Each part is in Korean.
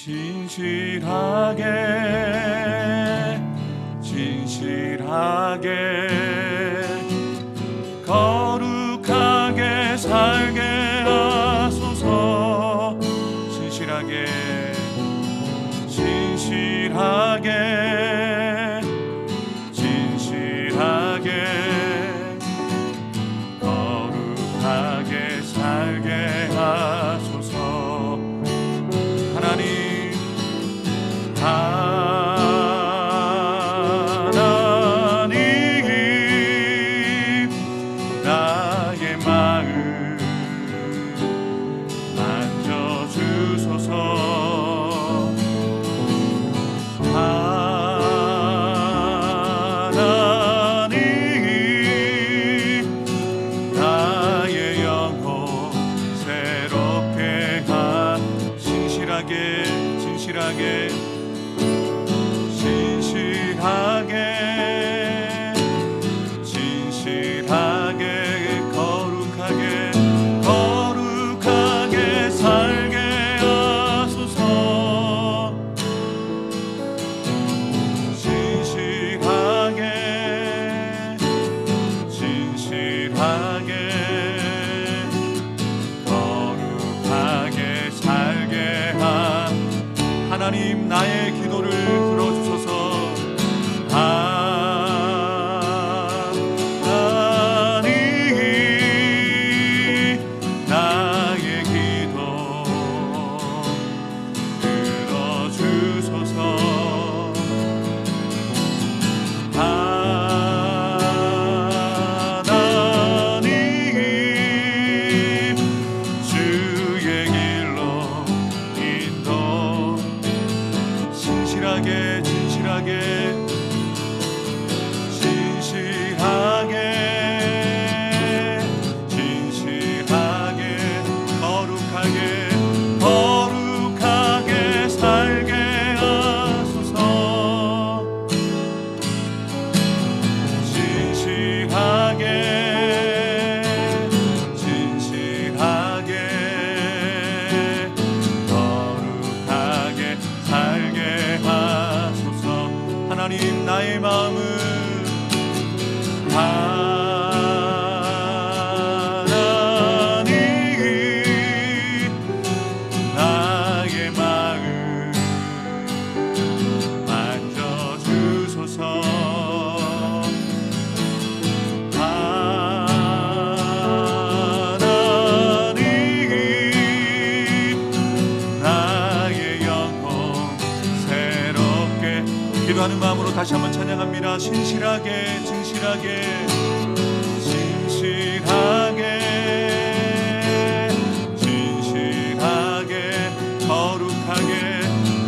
진실하게 거룩하게 살게 하소서. 진실하게 거룩하게 살게 하소서. 하나님 나의 마음 만져주소서. 나의 영혼 새롭게 진실하게 거룩하게 살게 하소서. 진실하게 거룩하게 살게 하나님 나의 기도를 들어주소서. 나의 기도 들어주소서. 주의 길로 인도. 진실하게 거룩하게 살게 하소서. 진실하게 거룩하게 살게 하소서. 하나님 나의 마음을 나의 마음 만져주소서. 나의 영혼 새롭게. 기도하는 마음으로 다시 한번 찬양합니다. 진실하게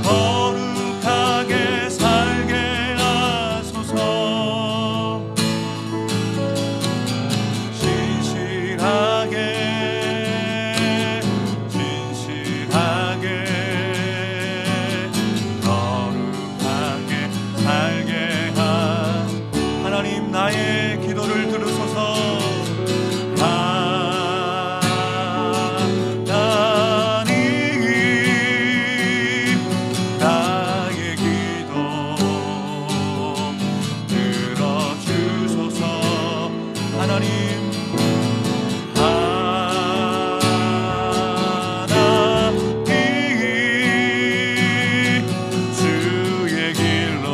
거룩하게 살게 하소서. 진실하게 거룩하게 살게 하나님 나의 기도를 들으소서. 나의 기도 들어주소서. 하나님 주의 길로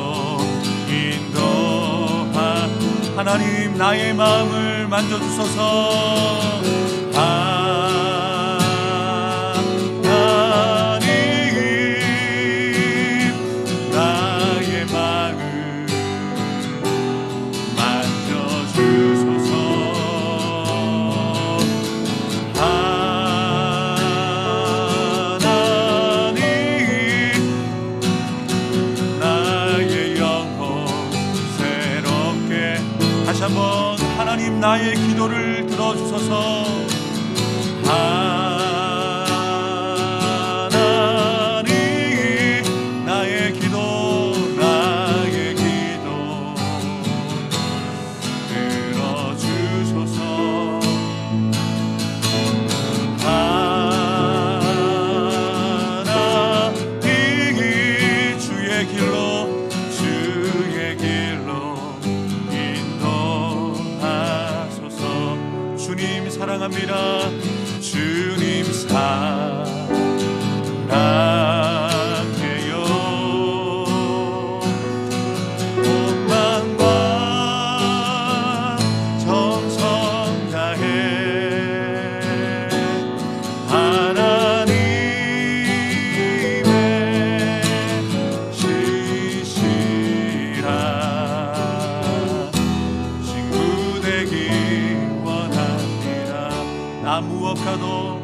인도하. 하나님 나의 마음을 만져주소서. 나의 마음 만져주소서. 나의 영혼 새롭게. 다시 한번 하나님 나의 기도를 들어주소서. 하나님 나의 기도 들어주소서. 하나님 원합니다. 주님 사랑해요. 온 마음과 정성 다해 하나님의 시시라 친구 되기 원합니다. 나 무엇가도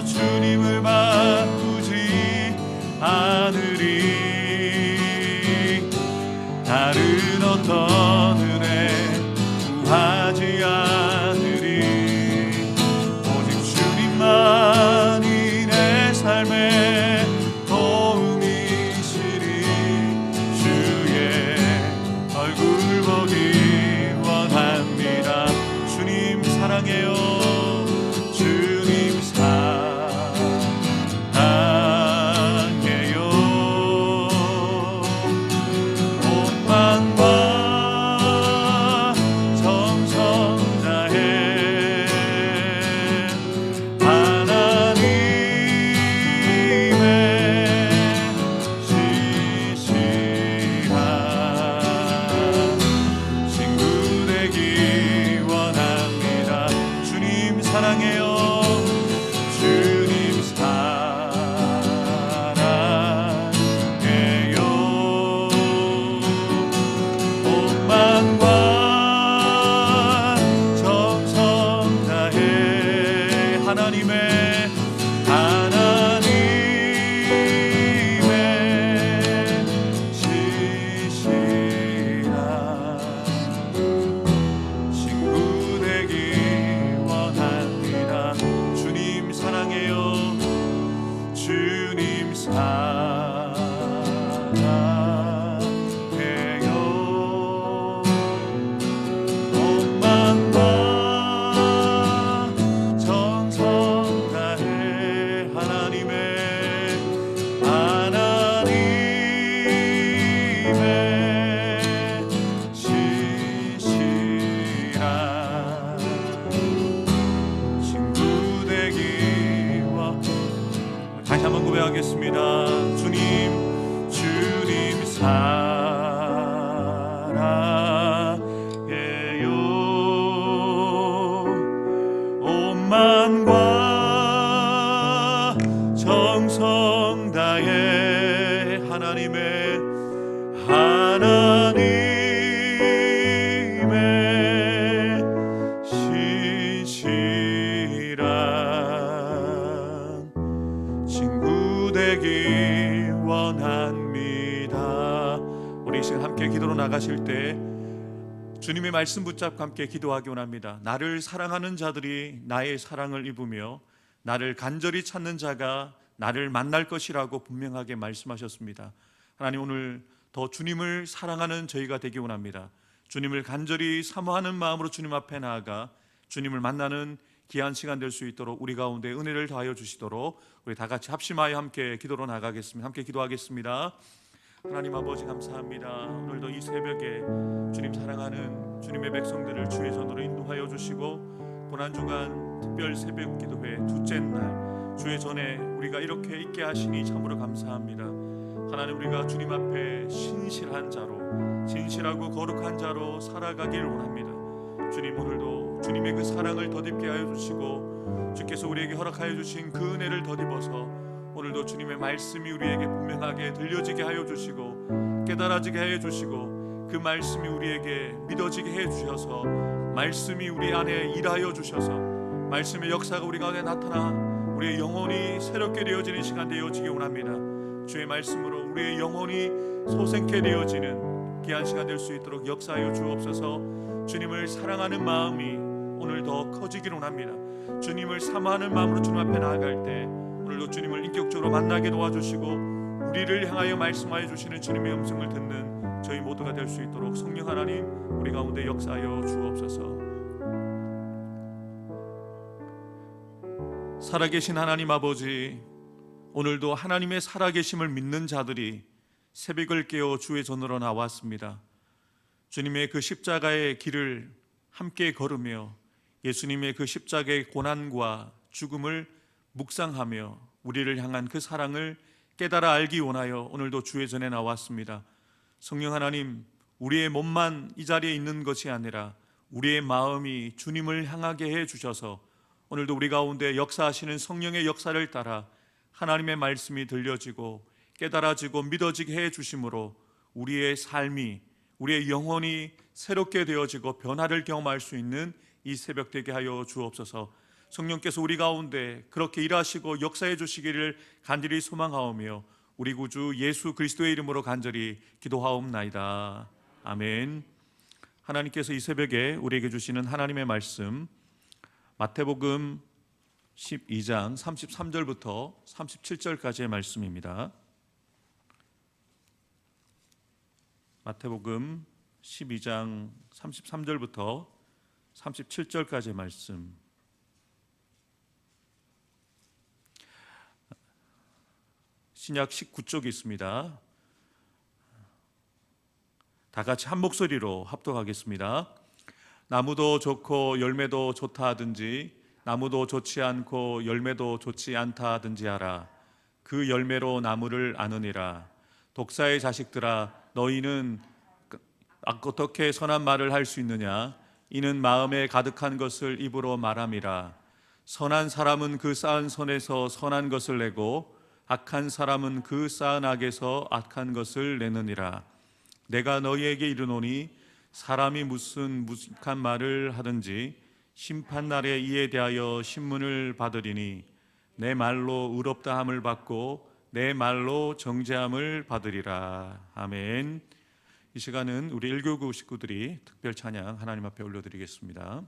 주님을 바꾸지 않으리. 다른 어떤 은혜 구하지 않으리. 오직 주님만이 내 삶의 도움이시리. 주의 얼굴 보기 원합니다. 주님 사랑해요. 주님 사랑해요. 온 마음과 정성 다해 하나님의 시시한 친구 되기 원합니다. 주님 사랑해요. 주님 사랑해요. 온 마음과 정성 다해 하나님의 시시한 친구 되기 원합니다. 주님 사랑해요. 주님 사랑해요. 온 마음과 정성 다해 하나님의 시시한 친구 되기 원. 다시 한번 고백하겠습니다. 주님 사랑해요. 온 마음과 정성 다해 하나님의 시시한 친구 되기 원합니다. 우리 이 시간 함께 기도로 나가실 때 주님의 말씀 붙잡고 함께 기도하기 원합니다. 나를 사랑하는 자들이 나의 사랑을 입으며 나를 간절히 찾는 자가 나를 만날 것이라고 분명하게 말씀하셨습니다. 하나님, 오늘 더 주님을 사랑하는 저희가 되기 원합니다. 주님을 간절히 사모하는 마음으로 주님 앞에 나아가 주님을 만나는 귀한 시간 될 수 있도록 우리 가운데 은혜를 더하여 주시도록 우리 다 같이 합심하여 함께 기도로 나가겠습니다. 함께 기도하겠습니다. 하나님 아버지, 감사합니다. 오늘도 이 새벽에 주님 사랑하는 주님의 백성들을 주의 전으로 인도하여 주시고 고난주간 특별 새벽 기도회 둘째 날 주의 전에 우리가 이렇게 있게 하시니 참으로 감사합니다. 하나님, 우리가 주님 앞에 신실한 자로, 진실하고 거룩한 자로 살아가길 원합니다. 주님, 오늘도 주님의 그 사랑을 덧입게 하여 주시고 주께서 우리에게 허락하여 주신 그 은혜를 덧입어서 오늘도 주님의 말씀이 우리에게 분명하게 들려지게 하여 주시고 깨달아지게 하여 주시고 그 말씀이 우리에게 믿어지게 해 주셔서 말씀이 우리 안에 일하여 주셔서 말씀의 역사가 우리 가운데 나타나 우리의 영혼이 새롭게 되어지는 시간 되어지기 원합니다. 주의 말씀으로 우리의 영혼이 소생케 되어지는 귀한 시간 될 수 있도록 역사하여 주옵소서. 주님을 사랑하는 마음이 오늘 더 커지기를 원합니다. 주님을 사모하는 마음으로 주님 앞에 나아갈 때 오늘도 주님을 인격적으로 만나게 도와주시고 우리를 향하여 말씀하여 주시는 주님의 음성을 듣는 저희 모두가 될 수 있도록 성령 하나님 우리 가운데 역사하여 주옵소서. 살아계신 하나님 아버지, 오늘도 하나님의 살아계심을 믿는 자들이 새벽을 깨어 주의 전으로 나왔습니다. 주님의 그 십자가의 길을 함께 걸으며 예수님의 그 십자가의 고난과 죽음을 묵상하며 우리를 향한 그 사랑을 깨달아 알기 원하여 오늘도 주의 전에 나왔습니다. 성령 하나님, 우리의 몸만 이 자리에 있는 것이 아니라 우리의 마음이 주님을 향하게 해 주셔서 오늘도 우리 가운데 역사하시는 성령의 역사를 따라 하나님의 말씀이 들려지고 깨달아지고 믿어지게 해 주심으로 우리의 삶이, 우리의 영혼이 새롭게 되어지고 변화를 경험할 수 있는 이 새벽 되게 하여 주옵소서. 성령께서 우리 가운데 그렇게 일하시고 역사해 주시기를 간절히 소망하오며 우리 구주 예수 그리스도의 이름으로 간절히 기도하옵나이다. 아멘. 하나님께서 이 새벽에 우리에게 주시는 하나님의 말씀, 마태복음 12장 33절부터 37절까지의 말씀입니다. 마태복음 12장 33절부터 37절까지의 말씀. 신약 19쪽이 있습니다. 다 같이 한 목소리로 합독하겠습니다. 나무도 좋고 열매도 좋다 하든지 나무도 좋지 않고 열매도 좋지 않다 하든지 하라. 그 열매로 나무를 아느니라. 독사의 자식들아, 너희는 어떻게 선한 말을 할 수 있느냐? 이는 마음에 가득한 것을 입으로 말함이라. 선한 사람은 그 쌓은 선에서 선한 것을 내고 악한 사람은 그 쌓은 악에서 악한 것을 내느니라. 내가 너희에게 이르노니 사람이 무슨 무식한 말을 하든지 심판날에 이에 대하여 신문을 받으리니 내 말로 의롭다함을 받고 내 말로 정죄함을 받으리라. 아멘. 이 시간은 우리 1교구 식구들이 특별 찬양 하나님 앞에 올려드리겠습니다.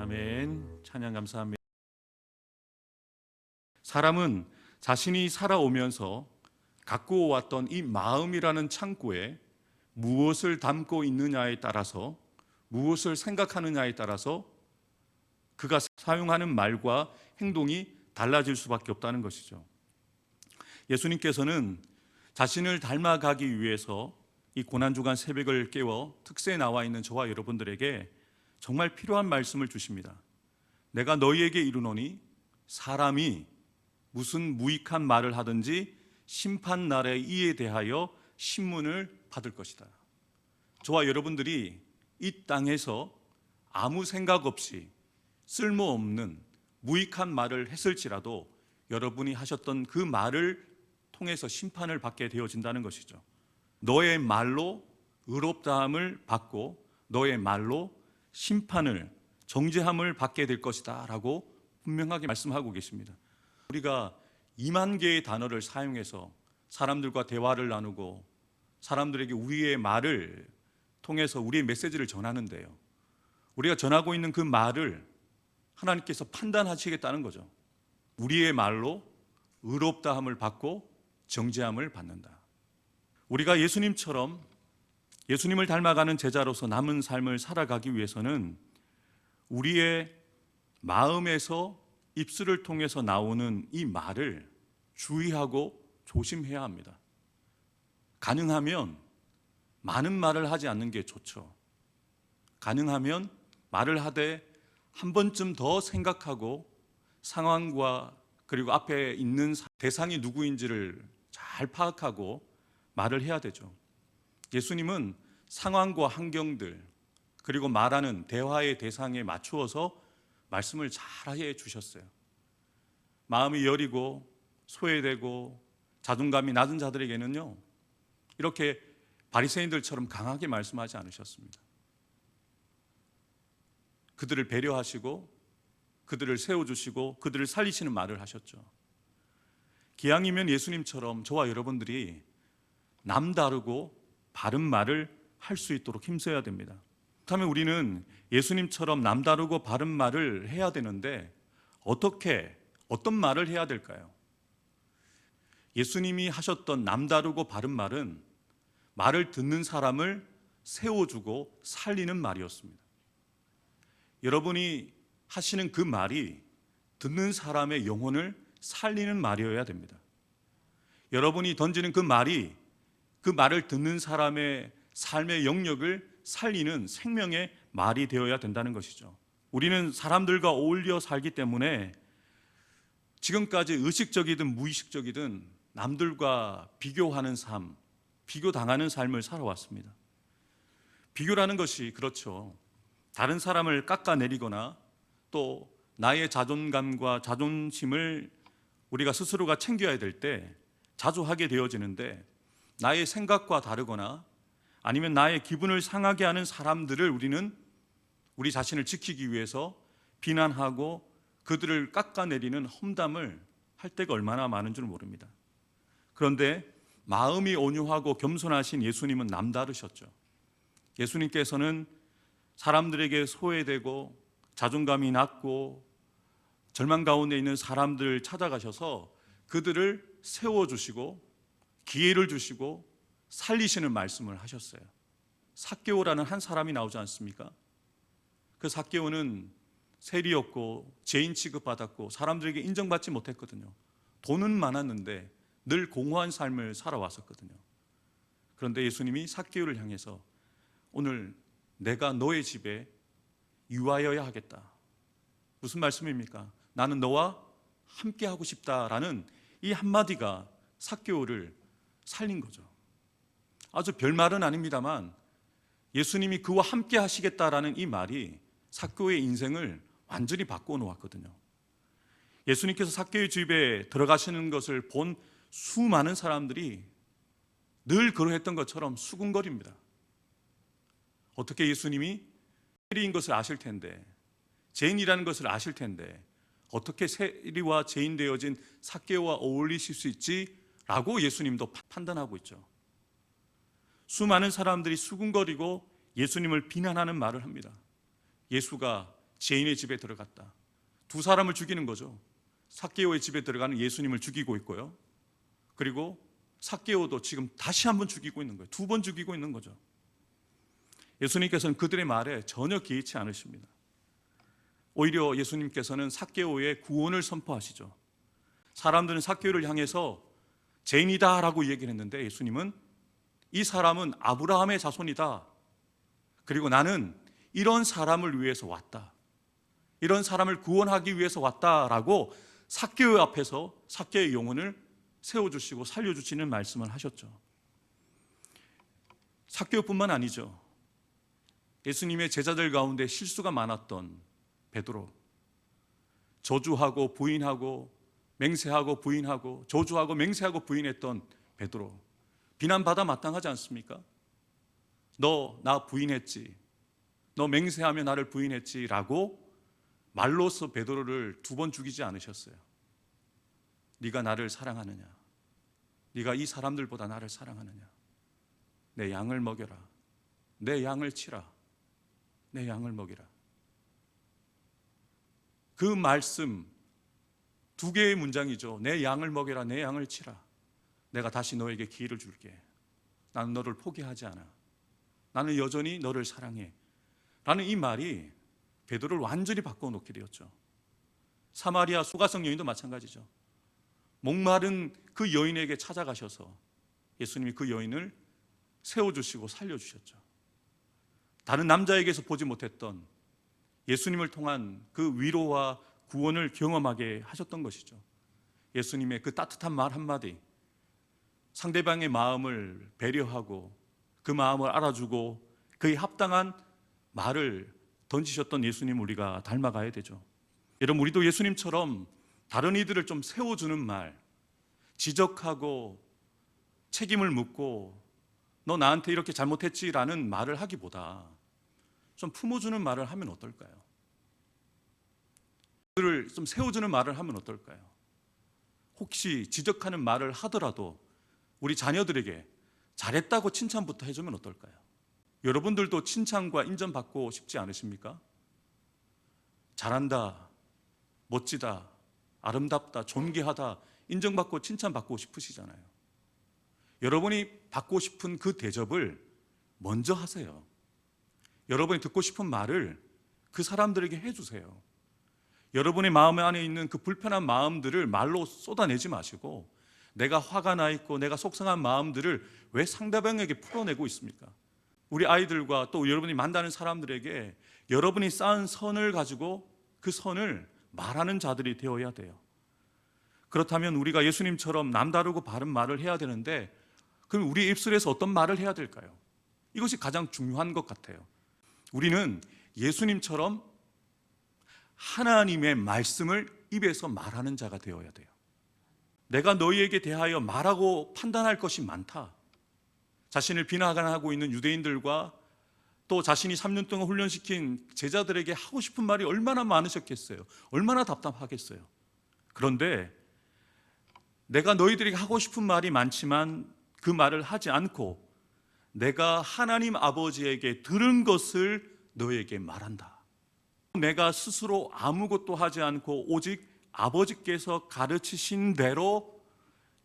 아멘. 찬양 감사합니다. 사람은 자신이 살아오면서 갖고 왔던 이 마음이라는 창고에 무엇을 담고 있느냐에 따라서, 무엇을 생각하느냐에 따라서 그가 사용하는 말과 행동이 달라질 수밖에 없다는 것이죠. 예수님께서는 자신을 닮아가기 위해서 이 고난주간 새벽을 깨워 특세에 나와 있는 저와 여러분들에게 정말 필요한 말씀을 주십니다. 내가 너희에게 이르노니 사람이 무슨 무익한 말을 하든지 심판날에 이에 대하여 신문을 받을 것이다. 저와 여러분들이 이 땅에서 아무 생각 없이 쓸모없는 무익한 말을 했을지라도 여러분이 하셨던 그 말을 통해서 심판을 받게 되어진다는 것이죠. 너의 말로 의롭다함을 받고 너의 말로 심판을, 정죄함을 받게 될 것이다 라고 분명하게 말씀하고 계십니다. 우리가 2만 개의 단어를 사용해서 사람들과 대화를 나누고 사람들에게 우리의 말을 통해서 우리의 메시지를 전하는데요, 우리가 전하고 있는 그 말을 하나님께서 판단하시겠다는 거죠. 우리의 말로 의롭다함을 받고 정죄함을 받는다. 우리가 예수님처럼 예수님을 닮아가는 제자로서 남은 삶을 살아가기 위해서는 우리의 마음에서 입술을 통해서 나오는 이 말을 주의하고 조심해야 합니다. 가능하면 많은 말을 하지 않는 게 좋죠. 가능하면 말을 하되 한 번쯤 더 생각하고 상황과 그리고 앞에 있는 대상이 누구인지를 잘 파악하고 말을 해야 되죠. 예수님은 상황과 환경들 그리고 말하는 대화의 대상에 맞추어서 말씀을 잘 해 주셨어요. 마음이 여리고 소외되고 자존감이 낮은 자들에게는요, 이렇게 바리새인들처럼 강하게 말씀하지 않으셨습니다. 그들을 배려하시고 그들을 세워주시고 그들을 살리시는 말을 하셨죠. 기왕이면 예수님처럼 저와 여러분들이 남다르고 바른 말을 할 수 있도록 힘써야 됩니다. 그렇다면 우리는 예수님처럼 남다르고 바른 말을 해야 되는데 어떤 말을 해야 될까요? 예수님이 하셨던 남다르고 바른 말은 말을 듣는 사람을 세워주고 살리는 말이었습니다. 여러분이 하시는 그 말이 듣는 사람의 영혼을 살리는 말이어야 됩니다. 여러분이 던지는 그 말이 그 말을 듣는 사람의 삶의 영역을 살리는 생명의 말이 되어야 된다는 것이죠. 우리는 사람들과 어울려 살기 때문에 지금까지 의식적이든 무의식적이든 남들과 비교하는 삶, 비교당하는 삶을 살아왔습니다. 비교라는 것이 그렇죠. 다른 사람을 깎아내리거나 또 나의 자존감과 자존심을 우리가 스스로가 챙겨야 될 때 자주 하게 되어지는데, 나의 생각과 다르거나 아니면 나의 기분을 상하게 하는 사람들을 우리는 우리 자신을 지키기 위해서 비난하고 그들을 깎아내리는 험담을 할 때가 얼마나 많은 줄 모릅니다. 그런데 마음이 온유하고 겸손하신 예수님은 남다르셨죠. 예수님께서는 사람들에게 소외되고 자존감이 낮고 절망 가운데 있는 사람들을 찾아가셔서 그들을 세워주시고 기회를 주시고 살리시는 말씀을 하셨어요. 삭개오라는 한 사람이 나오지 않습니까? 그 삭개오는 세리였고 죄인 취급받았고 사람들에게 인정받지 못했거든요. 돈은 많았는데 늘 공허한 삶을 살아왔었거든요. 그런데 예수님이 삭개오를 향해서 오늘 내가 너의 집에 유하여야 하겠다. 무슨 말씀입니까? 나는 너와 함께 하고 싶다라는 이 한마디가 삭개오를 살린 거죠. 아주 별말은 아닙니다만 예수님이 그와 함께 하시겠다라는 이 말이 삭개오의 인생을 완전히 바꾸어 놓았거든요. 예수님께서 삭개오의 집에 들어가시는 것을 본 수많은 사람들이 늘 그러했던 것처럼 수군거립니다. 어떻게 예수님이 세리인 것을 아실 텐데, 죄인이라는 것을 아실 텐데 어떻게 세리와 죄인 되어진 삭개오와 어울리실 수 있지? 라고 예수님도 판단하고 있죠. 수많은 사람들이 수군거리고 예수님을 비난하는 말을 합니다. 예수가 죄인의 집에 들어갔다. 두 사람을 죽이는 거죠. 삭개오의 집에 들어가는 예수님을 죽이고 있고요. 그리고 삭개오도 지금 다시 한번 죽이고 있는 거예요. 두 번 죽이고 있는 거죠. 예수님께서는 그들의 말에 전혀 개의치 않으십니다. 오히려 예수님께서는 삭개오의 구원을 선포하시죠. 사람들은 삭개오를 향해서 죄인이다라고 얘기를 했는데 예수님은 이 사람은 아브라함의 자손이다. 그리고 나는 이런 사람을 위해서 왔다. 이런 사람을 구원하기 위해서 왔다라고 삭개오 앞에서 삭개오의 영혼을 세워주시고 살려주시는 말씀을 하셨죠. 삭개오뿐만 아니죠. 예수님의 제자들 가운데 실수가 많았던 베드로, 저주하고 부인하고 맹세하고 부인하고 저주하고 맹세하고 부인했던 베드로, 비난받아 마땅하지 않습니까? 너 나 부인했지, 너 맹세하며 나를 부인했지 라고 말로써 베드로를 두 번 죽이지 않으셨어요. 네가 나를 사랑하느냐, 네가 이 사람들보다 나를 사랑하느냐, 내 양을 먹여라, 내 양을 치라, 내 양을 먹이라. 그 말씀 두 개의 문장이죠. 내 양을 먹여라, 내 양을 치라. 내가 다시 너에게 기회를 줄게. 나는 너를 포기하지 않아. 나는 여전히 너를 사랑해. 라는 이 말이 베드로를 완전히 바꿔놓게 되었죠. 사마리아 소가성 여인도 마찬가지죠. 목마른 그 여인에게 찾아가셔서 예수님이 그 여인을 세워주시고 살려주셨죠. 다른 남자에게서 보지 못했던 예수님을 통한 그 위로와 구원을 경험하게 하셨던 것이죠. 예수님의 그 따뜻한 말 한마디, 상대방의 마음을 배려하고 그 마음을 알아주고 그에 합당한 말을 던지셨던 예수님 우리가 닮아가야 되죠. 여러분, 우리도 예수님처럼 다른 이들을 좀 세워주는 말, 지적하고 책임을 묻고 너 나한테 이렇게 잘못했지라는 말을 하기보다 좀 품어주는 말을 하면 어떨까요? 그를 좀 세워주는 말을 하면 어떨까요? 혹시 지적하는 말을 하더라도 우리 자녀들에게 잘했다고 칭찬부터 해주면 어떨까요? 여러분들도 칭찬과 인정받고 싶지 않으십니까? 잘한다, 멋지다, 아름답다, 존귀하다 인정받고 칭찬받고 싶으시잖아요. 여러분이 받고 싶은 그 대접을 먼저 하세요. 여러분이 듣고 싶은 말을 그 사람들에게 해주세요. 여러분의 마음 안에 있는 그 불편한 마음들을 말로 쏟아내지 마시고 내가 화가 나 있고 내가 속상한 마음들을 왜 상대방에게 풀어내고 있습니까? 우리 아이들과 또 여러분이 만나는 사람들에게 여러분이 쌓은 선을 가지고 그 선을 말하는 자들이 되어야 돼요. 그렇다면 우리가 예수님처럼 남다르고 바른 말을 해야 되는데 그럼 우리 입술에서 어떤 말을 해야 될까요? 이것이 가장 중요한 것 같아요. 우리는 예수님처럼 하나님의 말씀을 입에서 말하는 자가 되어야 돼요. 내가 너희에게 대하여 말하고 판단할 것이 많다. 자신을 비난하고 있는 유대인들과 또 자신이 3년 동안 훈련시킨 제자들에게 하고 싶은 말이 얼마나 많으셨겠어요. 얼마나 답답하겠어요. 그런데 내가 너희들에게 하고 싶은 말이 많지만 그 말을 하지 않고 내가 하나님 아버지에게 들은 것을 너에게 말한다. 내가 스스로 아무것도 하지 않고 오직 아버지께서 가르치신 대로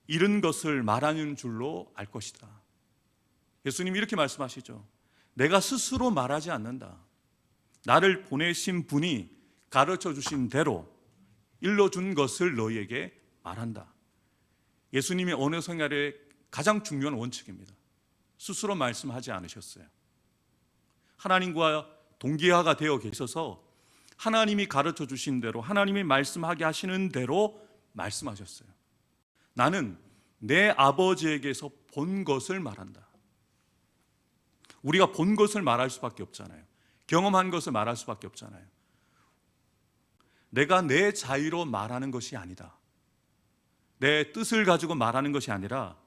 이런 것을 말하는 줄로 알 것이다. 예수님이 이렇게 말씀하시죠. 내가 스스로 말하지 않는다. 나를 보내신 분이 가르쳐 주신 대로 일러준 것을 너희에게 말한다. 예수님의 언어 생활의 가장 중요한 원칙입니다. 스스로 말씀하지 않으셨어요. 하나님과 동기화가 되어 계셔서 하나님이 가르쳐 주신 대로 하나님이 말씀하게 하시는 대로 말씀하셨어요. 나는 내 아버지에게서 본 것을 말한다. 우리가 본 것을 말할 수밖에 없잖아요. 경험한 것을 말할 수밖에 없잖아요. 내가 내 자유로 말하는 것이 아니다. 내 뜻을 가지고 말하는 것이 아니라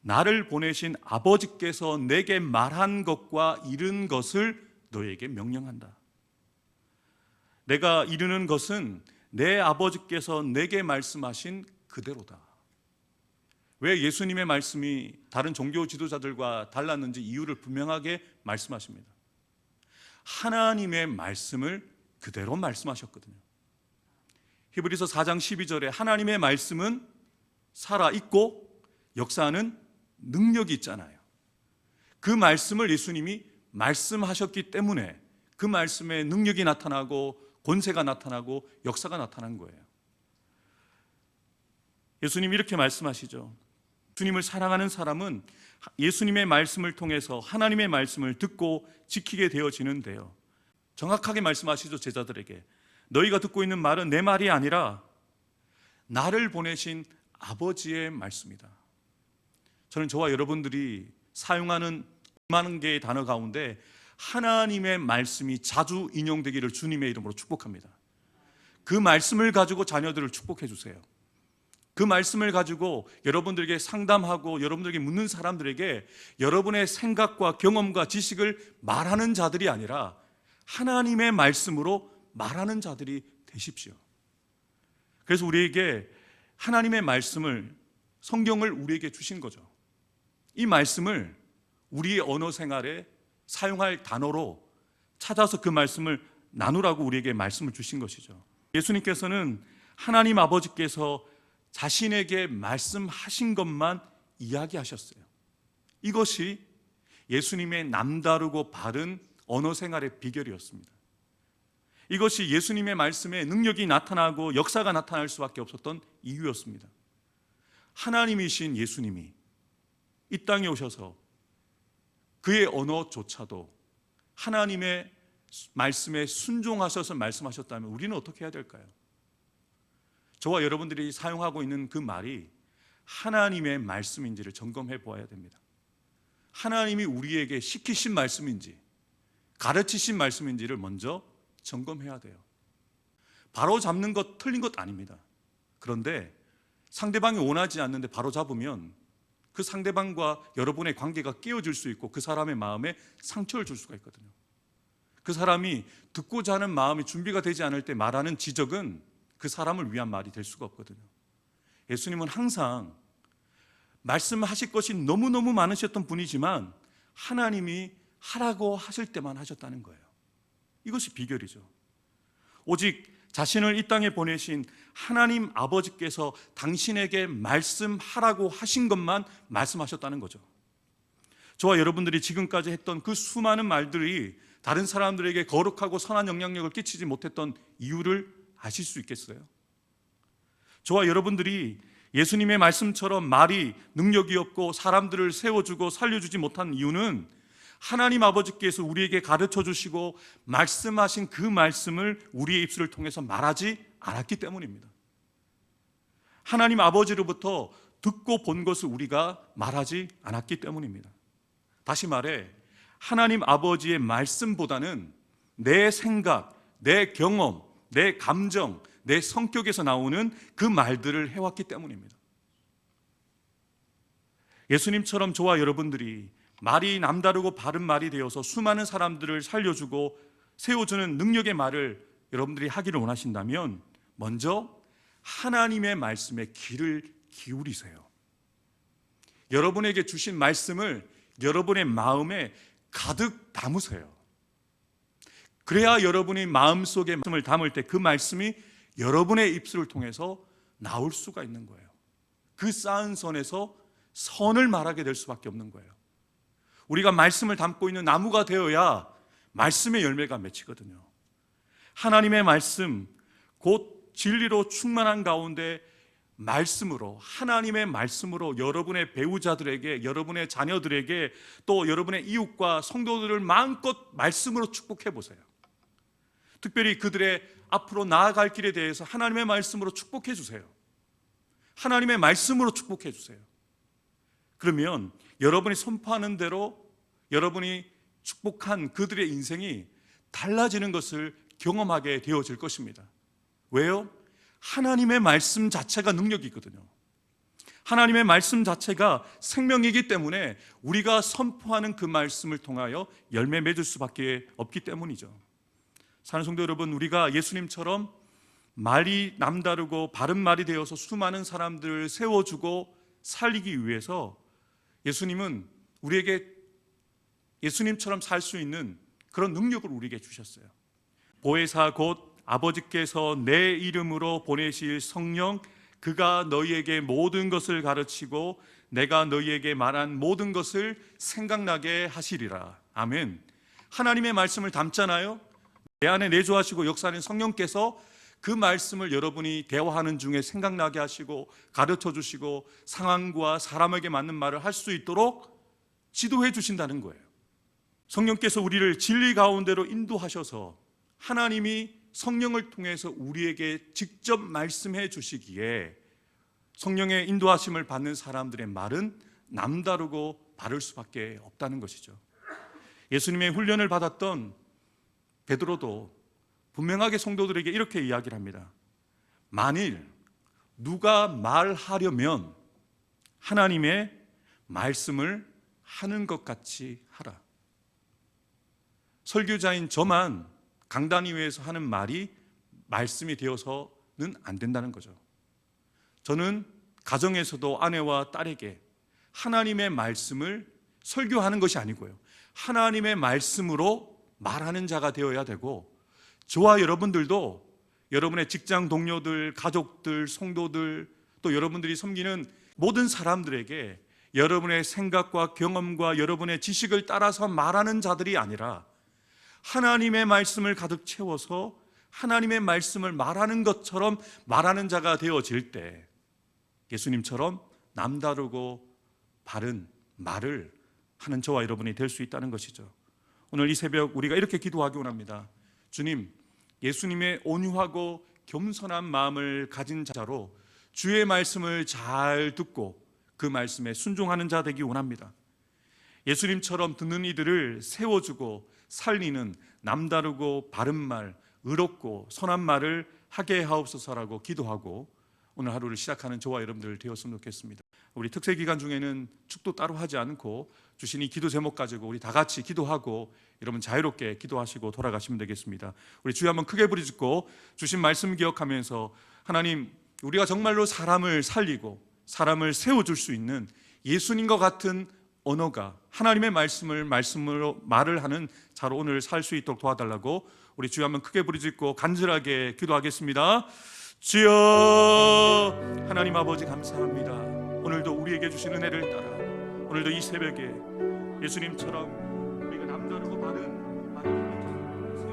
나를 보내신 아버지께서 내게 말한 것과 이룬 것을 너에게 명령한다. 내가 이루는 것은 내 아버지께서 내게 말씀하신 그대로다. 왜 예수님의 말씀이 다른 종교 지도자들과 달랐는지 이유를 분명하게 말씀하십니다. 하나님의 말씀을 그대로 말씀하셨거든요. 히브리서 4장 12절에 하나님의 말씀은 살아있고 역사하는 능력이 있잖아요. 그 말씀을 예수님이 말씀하셨기 때문에 그 말씀에 능력이 나타나고 권세가 나타나고 역사가 나타난 거예요. 예수님이 이렇게 말씀하시죠. 주님을 사랑하는 사람은 예수님의 말씀을 통해서 하나님의 말씀을 듣고 지키게 되어지는데요. 정확하게 말씀하시죠. 제자들에게 너희가 듣고 있는 말은 내 말이 아니라 나를 보내신 아버지의 말씀이다. 저는 저와 여러분들이 사용하는 많은 개의 단어 가운데 하나님의 말씀이 자주 인용되기를 주님의 이름으로 축복합니다. 그 말씀을 가지고 자녀들을 축복해 주세요. 그 말씀을 가지고 여러분들에게 상담하고 여러분들에게 묻는 사람들에게 여러분의 생각과 경험과 지식을 말하는 자들이 아니라 하나님의 말씀으로 말하는 자들이 되십시오. 그래서 우리에게 하나님의 말씀을, 성경을 우리에게 주신 거죠. 이 말씀을 우리의 언어 생활에 사용할 단어로 찾아서 그 말씀을 나누라고 우리에게 말씀을 주신 것이죠. 예수님께서는 하나님 아버지께서 자신에게 말씀하신 것만 이야기하셨어요. 이것이 예수님의 남다르고 바른 언어 생활의 비결이었습니다. 이것이 예수님의 말씀에 능력이 나타나고 역사가 나타날 수밖에 없었던 이유였습니다. 하나님이신 예수님이 이 땅에 오셔서 그의 언어조차도 하나님의 말씀에 순종하셔서 말씀하셨다면 우리는 어떻게 해야 될까요? 저와 여러분들이 사용하고 있는 그 말이 하나님의 말씀인지를 점검해 보아야 됩니다. 하나님이 우리에게 시키신 말씀인지 가르치신 말씀인지를 먼저 점검해야 돼요. 바로 잡는 것 틀린 것 아닙니다. 그런데 상대방이 원하지 않는데 바로 잡으면 그 상대방과 여러분의 관계가 깨어질 수 있고 그 사람의 마음에 상처를 줄 수가 있거든요. 그 사람이 듣고자 하는 마음이 준비가 되지 않을 때 말하는 지적은 그 사람을 위한 말이 될 수가 없거든요. 예수님은 항상 말씀하실 것이 너무너무 많으셨던 분이지만 하나님이 하라고 하실 때만 하셨다는 거예요. 이것이 비결이죠. 오직 자신을 이 땅에 보내신 하나님 아버지께서 당신에게 말씀하라고 하신 것만 말씀하셨다는 거죠. 저와 여러분들이 지금까지 했던 그 수많은 말들이 다른 사람들에게 거룩하고 선한 영향력을 끼치지 못했던 이유를 아실 수 있겠어요? 저와 여러분들이 예수님의 말씀처럼 말이 능력이 없고 사람들을 세워주고 살려주지 못한 이유는 하나님 아버지께서 우리에게 가르쳐 주시고 말씀하신 그 말씀을 우리의 입술을 통해서 말하지 않았기 때문입니다. 하나님 아버지로부터 듣고 본 것을 우리가 말하지 않았기 때문입니다. 다시 말해 하나님 아버지의 말씀보다는 내 생각, 내 경험, 내 감정, 내 성격에서 나오는 그 말들을 해왔기 때문입니다. 예수님처럼 저와 여러분들이 말이 남다르고 바른 말이 되어서 수많은 사람들을 살려주고 세워주는 능력의 말을 여러분들이 하기를 원하신다면 먼저 하나님의 말씀에 귀를 기울이세요. 여러분에게 주신 말씀을 여러분의 마음에 가득 담으세요. 그래야 여러분이 마음속에 말씀을 담을 때 그 말씀이 여러분의 입술을 통해서 나올 수가 있는 거예요. 그 쌓은 선에서 선을 말하게 될 수밖에 없는 거예요. 우리가 말씀을 담고 있는 나무가 되어야 말씀의 열매가 맺히거든요. 하나님의 말씀, 곧 진리로 충만한 가운데 말씀으로, 하나님의 말씀으로 여러분의 배우자들에게, 여러분의 자녀들에게, 또 여러분의 이웃과 성도들을 마음껏 말씀으로 축복해 보세요. 특별히 그들의 앞으로 나아갈 길에 대해서 하나님의 말씀으로 축복해 주세요. 하나님의 말씀으로 축복해 주세요. 그러면 여러분이 선포하는 대로 여러분이 축복한 그들의 인생이 달라지는 것을 경험하게 되어질 것입니다. 왜요? 하나님의 말씀 자체가 능력이 있거든요. 하나님의 말씀 자체가 생명이기 때문에 우리가 선포하는 그 말씀을 통하여 열매 맺을 수밖에 없기 때문이죠. 사랑하는 성도 여러분, 우리가 예수님처럼 말이 남다르고 바른 말이 되어서 수많은 사람들을 세워주고 살리기 위해서 예수님은 우리에게 예수님처럼 살 수 있는 그런 능력을 우리에게 주셨어요. 보혜사 곧 아버지께서 내 이름으로 보내실 성령, 그가 너희에게 모든 것을 가르치고 내가 너희에게 말한 모든 것을 생각나게 하시리라. 아멘. 하나님의 말씀을 담잖아요. 내 안에 내주하시고 역사하는 성령께서 그 말씀을 여러분이 대화하는 중에 생각나게 하시고 가르쳐 주시고 상황과 사람에게 맞는 말을 할 수 있도록 지도해 주신다는 거예요. 성령께서 우리를 진리 가운데로 인도하셔서 하나님이 성령을 통해서 우리에게 직접 말씀해 주시기에 성령의 인도하심을 받는 사람들의 말은 남다르고 바를 수밖에 없다는 것이죠. 예수님의 훈련을 받았던 베드로도 분명하게 성도들에게 이렇게 이야기를 합니다. 만일 누가 말하려면 하나님의 말씀을 하는 것 같이 하라. 설교자인 저만 강단 위에서 하는 말이 말씀이 되어서는 안 된다는 거죠. 저는 가정에서도 아내와 딸에게 하나님의 말씀을 설교하는 것이 아니고요, 하나님의 말씀으로 말하는 자가 되어야 되고, 저와 여러분들도 여러분의 직장 동료들, 가족들, 성도들, 또 여러분들이 섬기는 모든 사람들에게 여러분의 생각과 경험과 여러분의 지식을 따라서 말하는 자들이 아니라 하나님의 말씀을 가득 채워서 하나님의 말씀을 말하는 것처럼 말하는 자가 되어질 때 예수님처럼 남다르고 바른 말을 하는 저와 여러분이 될 수 있다는 것이죠. 오늘 이 새벽 우리가 이렇게 기도하기 원합니다. 주님, 예수님의 온유하고 겸손한 마음을 가진 자로 주의 말씀을 잘 듣고 그 말씀에 순종하는 자 되기 원합니다. 예수님처럼 듣는 이들을 세워주고 살리는 남다르고 바른 말, 의롭고 선한 말을 하게 하옵소서라고 기도하고 오늘 하루를 시작하는 저와 여러분들 되었으면 좋겠습니다. 우리 특세 기간 중에는 축도 따로 하지 않고 주신 이 기도 제목 가지고 우리 다 같이 기도하고 여러분 자유롭게 기도하시고 돌아가시면 되겠습니다. 우리 주여 한번 크게 부르짖고 주신 말씀 기억하면서 하나님, 우리가 정말로 사람을 살리고 사람을 세워줄 수 있는 예수님과 같은 언어가 하나님의 말씀으로 말을 하는 자로 오늘 살 수 있도록 도와달라고 우리 주여 한번 크게 부르짖고 간절하게 기도하겠습니다. 주여, 하나님 아버지 감사합니다. 오늘도 우리에게 주신 은혜를 따라 오늘도 이 새벽에 예수님처럼 우리가 남다르고 바른